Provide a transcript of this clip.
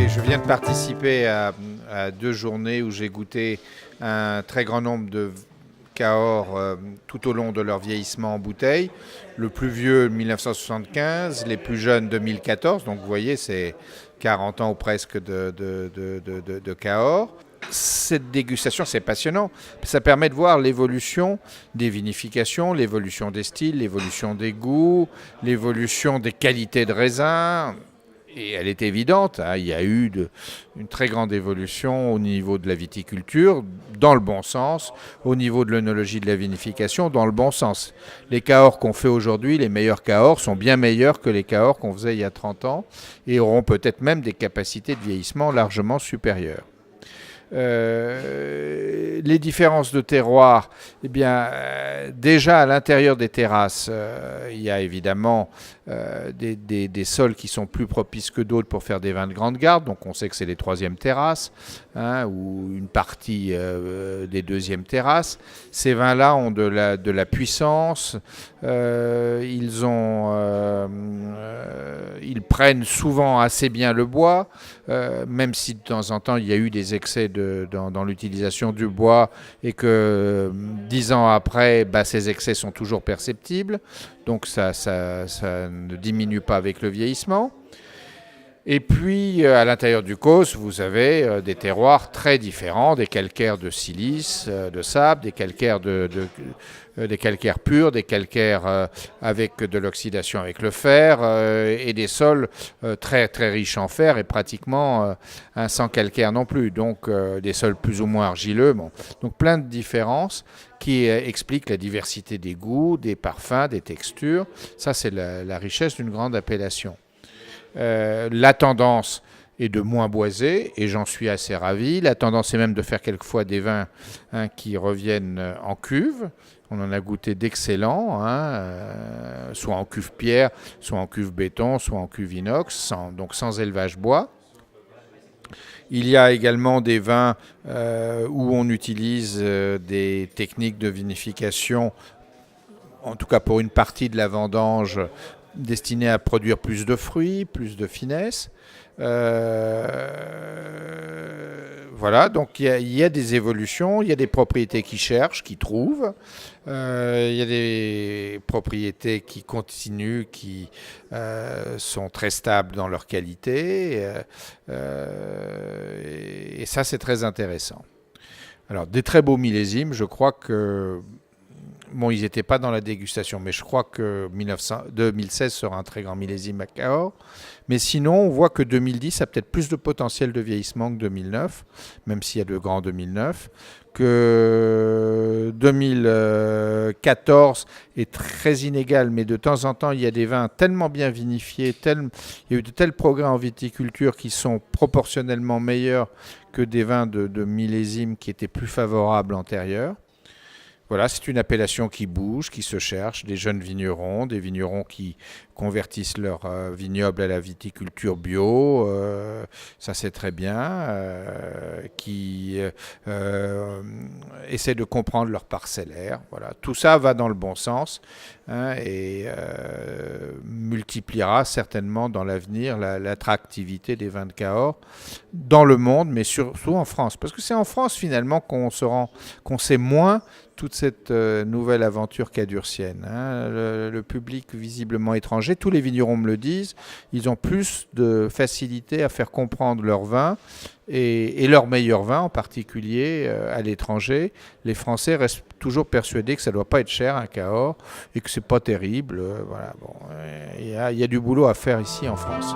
je viens de participer à 2 journées où j'ai goûté un très grand nombre de Cahors tout au long de leur vieillissement en bouteille. Le plus vieux 1975, les plus jeunes 2014, donc vous voyez c'est 40 ans ou presque de Cahors. Cette dégustation, c'est passionnant. Ça permet de voir l'évolution des vinifications, l'évolution des styles, l'évolution des goûts, l'évolution des qualités de raisin. Et elle est évidente, hein, il y a eu une très grande évolution au niveau de la viticulture, dans le bon sens, au niveau de l'œnologie de la vinification, dans le bon sens. Les Cahors qu'on fait aujourd'hui, les meilleurs Cahors, sont bien meilleurs que les Cahors qu'on faisait il y a 30 ans et auront peut-être même des capacités de vieillissement largement supérieures. Les différences de terroir, eh bien, déjà à l'intérieur des terrasses, il y a évidemment des sols qui sont plus propices que d'autres pour faire des vins de grande garde. Donc on sait que c'est les 3e terrasses, hein, ou une partie des 2e terrasses. Ces vins-là ont de la puissance. Ils prennent souvent assez bien le bois, même si de temps en temps il y a eu des excès dans l'utilisation du bois et que 10 ans après, ces excès sont toujours perceptibles. Donc ça ne diminue pas avec le vieillissement. Et puis, à l'intérieur du Causse, vous avez des terroirs très différents, des calcaires de silice, de sable, des calcaires des calcaires purs, des calcaires avec de l'oxydation avec le fer, et des sols très, très riches en fer et pratiquement sans calcaire non plus. Donc, des sols plus ou moins argileux. Bon. Donc, plein de différences qui expliquent la diversité des goûts, des parfums, des textures. Ça, c'est la richesse d'une grande appellation. La tendance est de moins boiser et j'en suis assez ravi. La tendance est même de faire quelquefois des vins qui reviennent en cuve. On en a goûté d'excellents, soit en cuve pierre, soit en cuve béton, soit en cuve inox, donc sans élevage bois. Il y a également des vins où on utilise des techniques de vinification, en tout cas pour une partie de la vendange, destiné à produire plus de fruits, plus de finesse. Voilà, donc il y a des évolutions, il y a des propriétés qui cherchent, qui trouvent, il y a des propriétés qui continuent, qui sont très stables dans leur qualité, et ça c'est très intéressant. Alors des très beaux millésimes, je crois que bon, ils n'étaient pas dans la dégustation, mais je crois que 2016 sera un très grand millésime à Cahors. Mais sinon, on voit que 2010 a peut-être plus de potentiel de vieillissement que 2009, même s'il y a de grands 2009, que 2014 est très inégal, mais de temps en temps, il y a des vins tellement bien vinifiés, il y a eu de tels progrès en viticulture qui sont proportionnellement meilleurs que des vins de millésimes qui étaient plus favorables antérieurs. Voilà, c'est une appellation qui bouge, qui se cherche, des jeunes vignerons, des vignerons qui convertissent leur vignoble à la viticulture bio, ça c'est très bien, qui essaient de comprendre leur parcellaire. Voilà. Tout ça va dans le bon sens, et multipliera certainement dans l'avenir l'attractivité des vins de Cahors dans le monde, mais surtout en France. Parce que c'est en France finalement qu'on sait moins toute cette nouvelle aventure cadurcienne. Le public visiblement étranger, tous les vignerons me le disent, ils ont plus de facilité à faire comprendre leur vin et leurs meilleurs vins en particulier à l'étranger. Les Français restent toujours persuadés que ça ne doit pas être cher un Cahors et que c'est pas terrible. Voilà, bon, il y a du boulot à faire ici en France.